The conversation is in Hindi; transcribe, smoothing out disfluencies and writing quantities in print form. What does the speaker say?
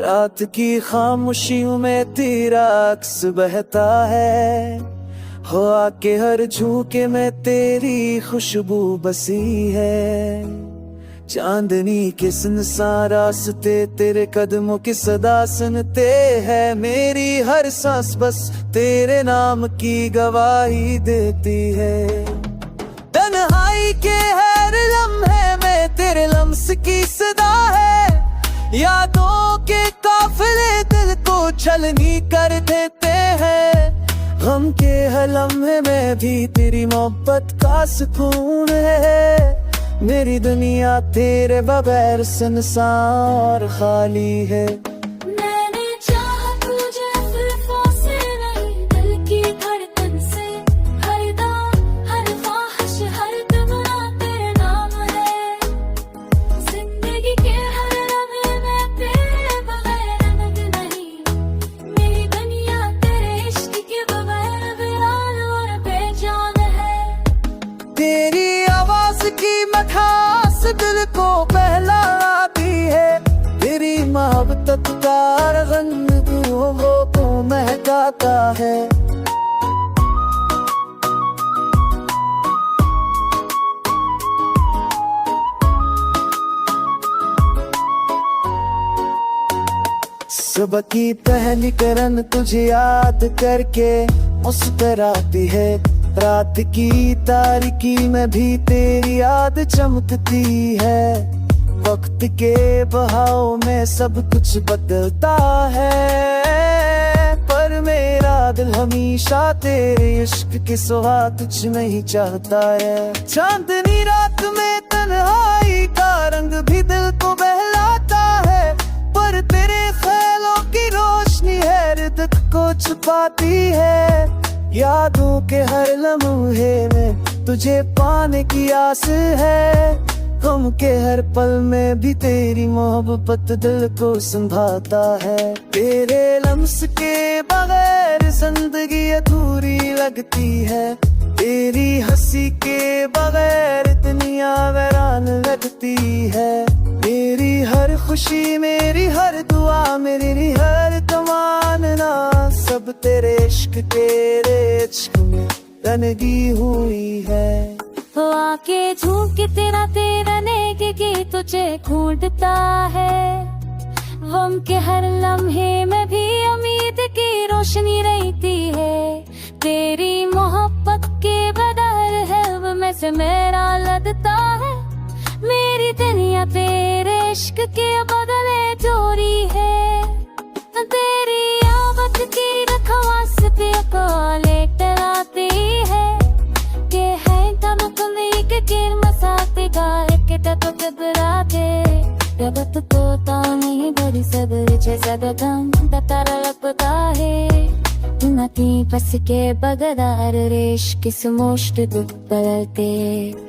रात की खामोशियों में तेरा अक्स बहता है, हो आके हर झूके में तेरी खुशबू बसी है। चांदनी के सुनसान रास्ते तेरे कदमों की सदा सुनते हैं, मेरी हर सांस बस तेरे नाम की गवाही देती है। तन्हाई के हर लम्हे में तेरे लम्स की सदा है, यादों के काफिले दिल को छलनी कर देते हैं। गम के हर लम्हे में भी तेरी मोहब्बत का सुकून है, मेरी दुनिया तेरे बगैर सुनसान खाली है। मैंने चाहा तुझे जुल्फों से नहीं, दिल की धड़कन से, हर दाम हर ख्वाहिश हर तमन्ना तेरे नाम है। जिंदगी के हर लम्हे में तेरे बगैर रंग नहीं, मेरी दुनिया तेरे इश्क के बगैर वीरान और बेजान है। तेरी आवाज की मखास दिल को बहलाती है, तेरी मोहब्बत का रंग रूहों को महकाता है। सुबह की पहली किरण तुझे याद करके मुस्कुराती है, रात की तारीकी में भी तेरी याद चमकती है। वक्त के बहाव में सब कुछ बदलता है, पर मेरा दिल हमेशा तेरे इश्क के सिवा कुछ नहीं चाहता है। चांदनी रात में तन्हाई का रंग भी दिल को बहलाता है, पर तेरे ख्यालों की रोशनी है दुख को छुपाती है। यादों के हर लम्हे में तुझे पाने की आस है, गम के हर पल में भी तेरी मोहब्बत दिल को संभालता है। तेरे लम्स के बगैर जिंदगी अधूरी लगती है, तेरी हंसी के बगैर दुनिया वीरान लगती है। मेरी हर खुशी मेरी हर दुआ मेरी हर तमन्ना सब तेरे इश्क में रंगी हुई है। तो आके झूम के तेरा नेक की तुझे ढूंढता है, गम के हर लम्हे में भी उम्मीद की रोशनी रहती है। तेरी मोहब्बत के बदर है वो में से मेरा लगता है, मेरी दुनिया तेरे इश्क के बदले जोरी है। तेरी आवाज़ की रखवास पे काले टराती है, के है तमकनी के किर मसाते गाए के तो घबराते। जब तो तानी बड़ी सब्र जैसा गम तारा लगता है, नती बस के बगदार रेश किस मुश्त दुख बदलते।